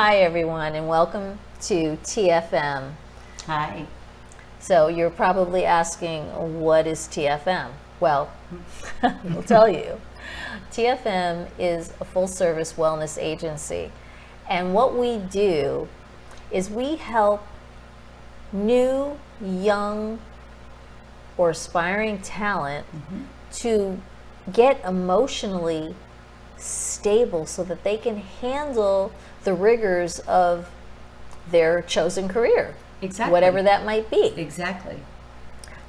Hi everyone and welcome to TFM. Hi. So you're probably asking, what is TFM? Well, we'll tell you. TFM is a full service wellness agency, and what we do is we help new, young, or aspiring talent to get emotionally stable so that they can handle the rigors of their chosen career. Exactly. Whatever that might be. Exactly.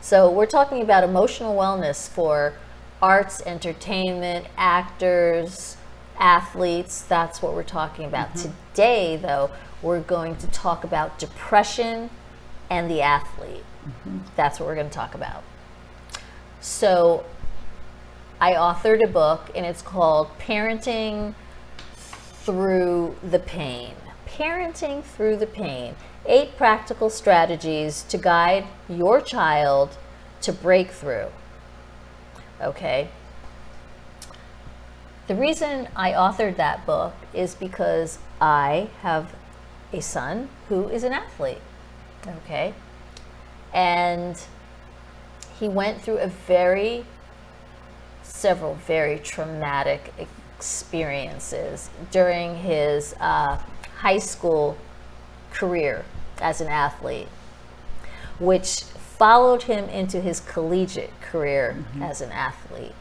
So we're talking about emotional wellness for arts, entertainment, actors, athletes. That's what we're talking about. Today, though, we're going to talk about depression and the athlete. That's what we're going to talk about. So I authored a book, and it's called Parenting Through the Pain. Parenting Through the Pain. 8 practical strategies to guide your child to breakthrough. Okay. The reason I authored that book is because I have a son who is an athlete. Okay. And he went through several very traumatic experiences during his high school career as an athlete, which followed him into his collegiate career as an athlete.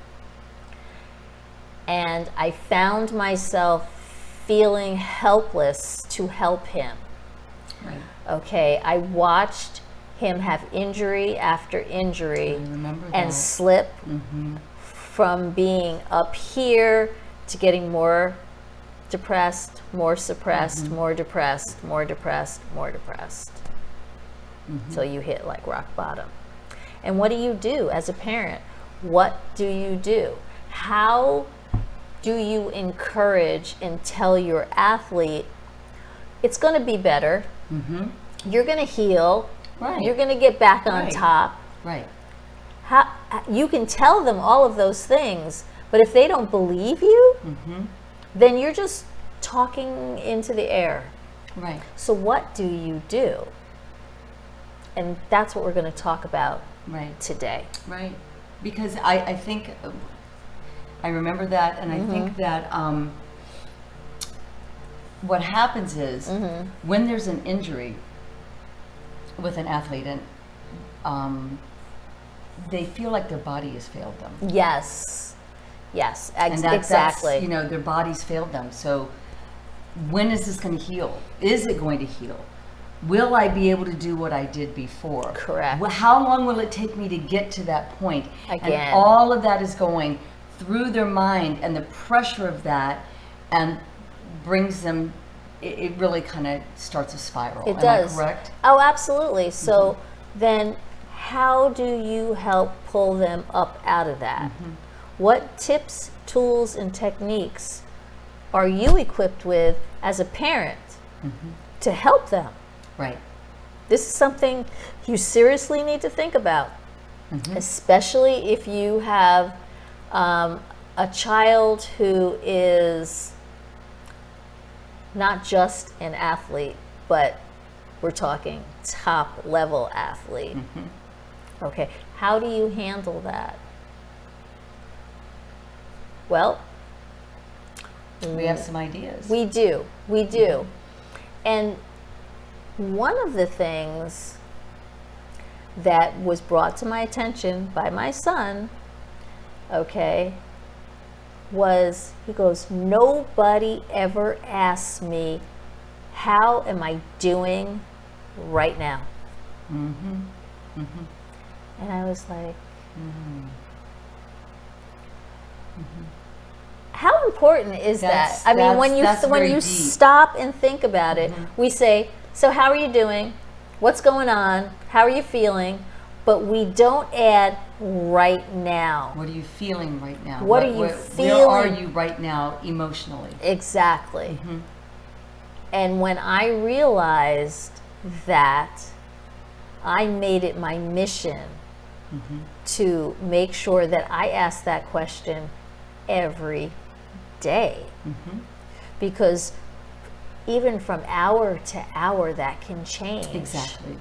And I found myself feeling helpless to help him. Right. Okay, I watched him have injury after injury and slip from being up here to getting more depressed, more suppressed, more depressed, more depressed, more depressed. So you hit like rock bottom. And what do you do as a parent? What do you do? How do you encourage and tell your athlete it's going to be better? You're going to heal. Right. You're going to get back on top. Right. How, you can tell them all of those things, but if they don't believe you, then you're just talking into the air. Right. So what do you do? And that's what we're going to talk about today. Right. Because I think, I remember that, and I think that what happens is when there's an injury with an athlete, and they feel like their body has failed them. Yes, And exactly. That's, their bodies failed them. So when is this going to heal? Is it going to heal? Will I be able to do what I did before? Correct. How long will it take me to get to that point? Again. And all of that is going through their mind, and the pressure of that, and brings them, it really kind of starts a spiral. It does. Am I correct? Oh, absolutely. So then how do you help pull them up out of that? What tips, tools, and techniques are you equipped with as a parent to help them? Right. This is something you seriously need to think about, especially if you have a child who is not just an athlete, but we're talking top level athlete. Okay, how do you handle that? Well, We have some ideas. we do. And one of the things that was brought to my attention by my son, okay, was he goes, nobody ever asks me, how am I doing right now? And I was like, how important is that? I mean, when you stop and think about it, we say, so how are you doing? What's going on? How are you feeling? But we don't add right now. What are you feeling right now? What are you feeling? Where are you right now emotionally? Exactly. And when I realized that, I made it my mission to make sure that I ask that question every day. Because even from hour to hour, that can change. Exactly.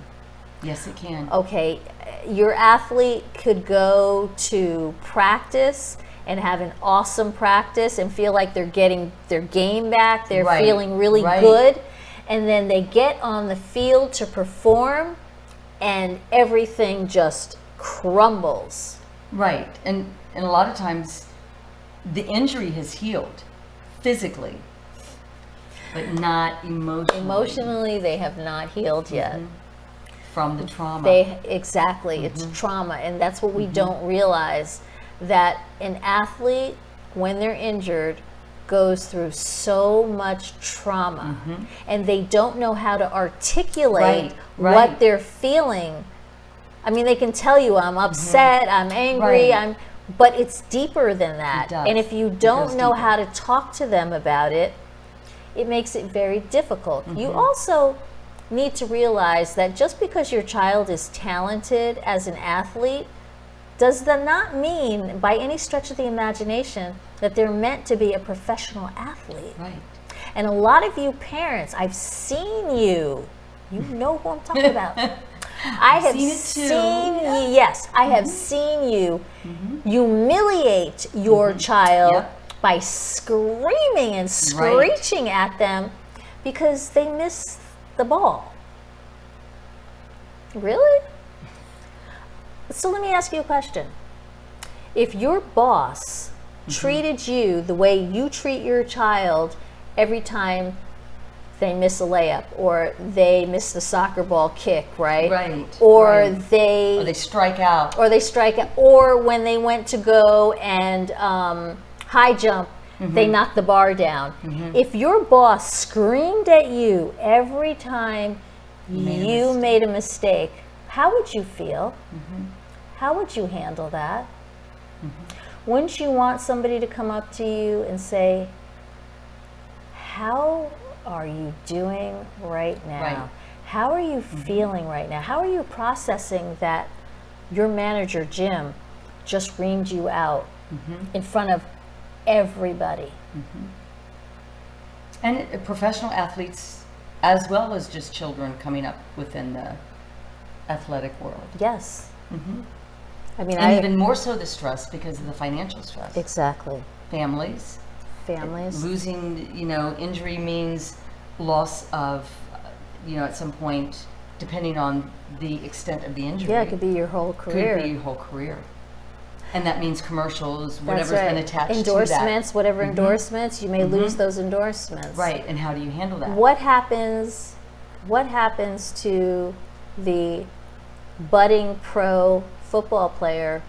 Yes, it can. Okay, your athlete could go to practice and have an awesome practice and feel like they're getting their game back, they're Right, feeling really right. good, and then they get on the field to perform and everything just crumbles. Right. And a lot of times the injury has healed physically, but not emotionally. Emotionally, they have not healed yet. From the trauma. Exactly, it's trauma, and that's what we don't realize, that an athlete, when they're injured, goes through so much trauma, and they don't know how to articulate Right. what they're feeling. I mean, they can tell you, I'm upset, I'm angry, Right. but it's deeper than that. It does. And if you It don't goes know deeper. how to talk to them about it, it makes it very difficult. You also need to realize that just because your child is talented as an athlete does not mean, by any stretch of the imagination, that they're meant to be a professional athlete. Right. And a lot of you parents, I've seen you. You know who I'm talking about. I have seen it too. you. Yes, I have seen you humiliate your child Yep. by screaming and screeching at them because they miss the ball. Really? So let me ask you a question. If your boss treated you the way you treat your child every time they miss a layup, or they miss the soccer ball kick, right? Right. Or right. they Or they strike out. strike out, or when they went to go and high jump, they knocked the bar down. If your boss screamed at you every time you made a mistake, how would you feel? How would you handle that? Wouldn't you want somebody to come up to you and say, how are you doing right now? Right. How are you feeling right now? How are you processing that your manager, Jim, just reamed you out in front of everybody? And professional athletes, as well as just children coming up within the athletic world. Yes. I mean, And even more so the stress because of the financial stress. exactly. Families. Families. Losing, injury means loss of, at some point, depending on the extent of the injury. Yeah, it could be your whole career. Could be your whole career. And that means commercials, That's whatever's right. been attached endorsements, to whatever endorsements, you may lose those endorsements. that. Right, and how do you handle that? What happens to the budding pro football player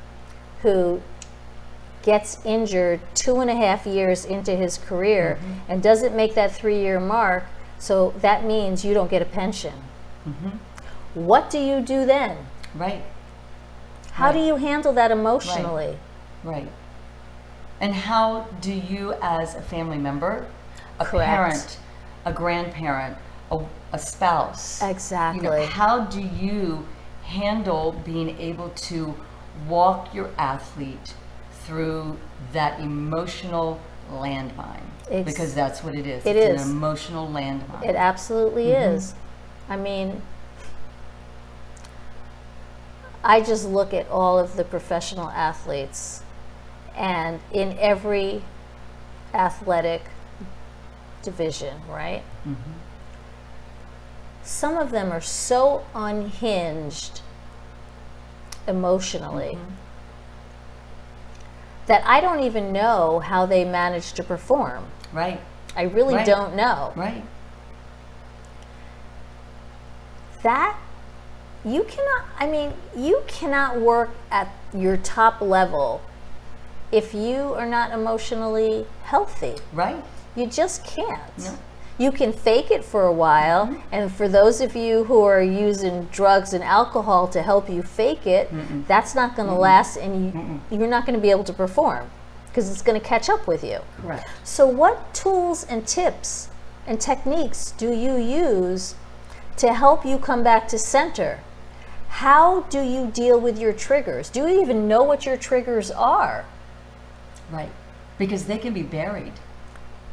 who gets injured 2.5 years into his career and doesn't make that 3-year mark, so that means you don't get a pension? What do you do then? Right. How do you handle that emotionally? Right. And how do you, as a family member, a Correct. parent, a grandparent, a spouse, Exactly. how do you handle being able to walk your athlete through that emotional landmine? Because that's what it is. It It's is. an emotional landmine. It absolutely is. I mean, I just look at all of the professional athletes, and in every athletic division, right? Some of them are so unhinged emotionally that I don't even know how they manage to perform. Right. I really Right. don't know. Right. That you cannot work at your top level if you are not emotionally healthy. Right. You just can't. No. You can fake it for a while, and for those of you who are using drugs and alcohol to help you fake it, that's not going to last, and you're not going to be able to perform because it's going to catch up with you. Correct. So what tools and tips and techniques do you use to help you come back to center? How do you deal with your triggers? Do you even know what your triggers are? Right. Because they can be buried.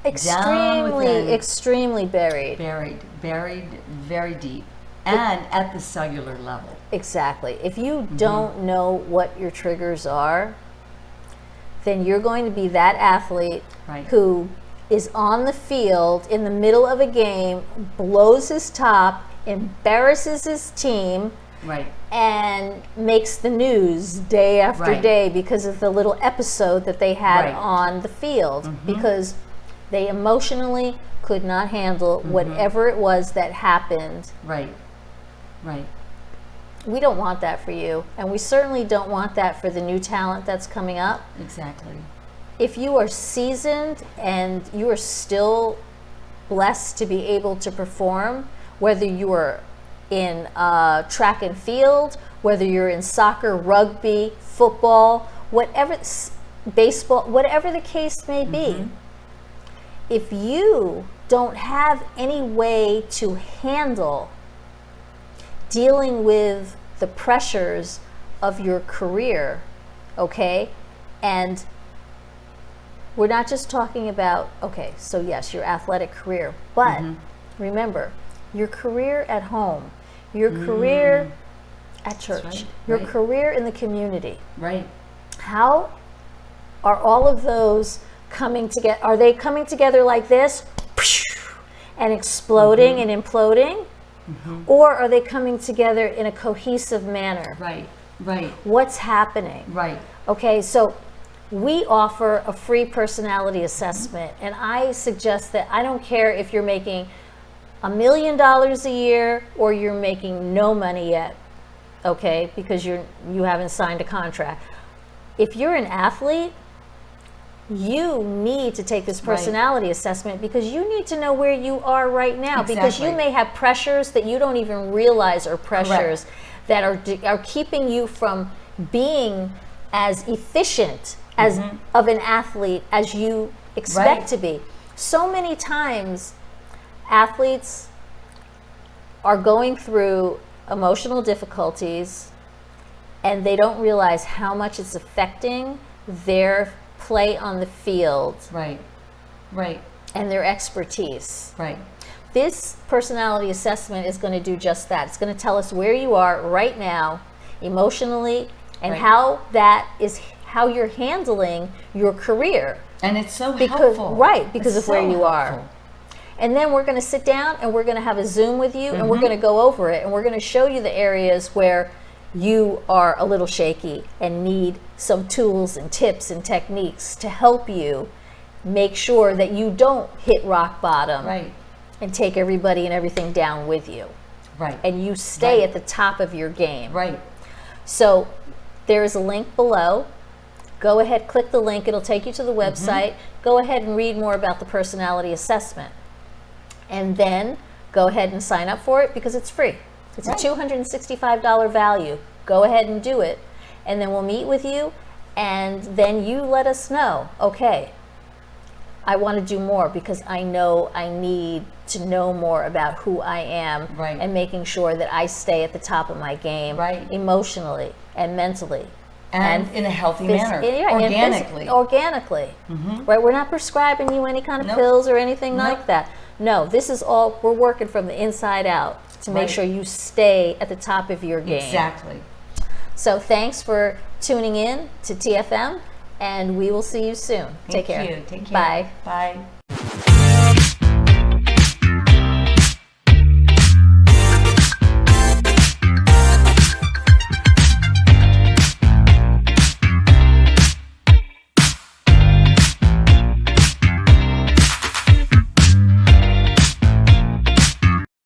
extremely buried. Buried very deep, and at the cellular level. Exactly. If you don't know what your triggers are, then you're going to be that athlete who is on the field in the middle of a game, blows his top, embarrasses his team, and makes the news day after day because of the little episode that they had on the field, because they emotionally could not handle whatever it was that happened. Right. We don't want that for you, and we certainly don't want that for the new talent that's coming up. Exactly. If you are seasoned and you are still blessed to be able to perform, whether you are in track and field, whether you're in soccer, rugby, football, whatever, baseball, whatever the case may be, if you don't have any way to handle dealing with the pressures of your career, okay? And we're not just talking about, okay, so yes, your athletic career, but remember, your career at home, your career at church, your career in the community. How are all of those coming together? Are they coming together like this and exploding and imploding? Or are they coming together in a cohesive manner? What's happening? Okay, so we offer a free personality assessment, and I suggest that I don't care if you're making $1 million a year or you're making no money yet, okay, because you haven't signed a contract. If you're an athlete, you need to take this personality assessment because you need to know where you are right now, because you may have pressures that you don't even realize are pressures that are keeping you from being as efficient as of an athlete as you expect to be. So many times athletes are going through emotional difficulties and they don't realize how much it's affecting their play on the field and their expertise. This personality assessment is going to do just that. It's going to tell us where you are right now emotionally and how that is how you're handling your career. And it's so helpful. Because of where you are. And then we're going to sit down and we're going to have a Zoom with you and we're going to go over it and we're going to show you the areas where you are a little shaky and need some tools and tips and techniques to help you make sure that you don't hit rock bottom and take everybody and everything down with you. And you stay at the top of your game. So there is a link below. Go ahead, click the link. It'll take you to the website. Go ahead and read more about the personality assessment. And then go ahead and sign up for it because it's free. It's a $265 value. Go ahead and do it. And then we'll meet with you. And then you let us know, okay, I want to do more because I know I need to know more about who I am and making sure that I stay at the top of my game emotionally and mentally. And in a healthy manner, organically. We're not prescribing you any kind of pills or anything like that. No, this is all, we're working from the inside out to make sure you stay at the top of your game. Exactly. So thanks for tuning in to TFM, and we will see you soon. Take care. Take care. Bye. Bye.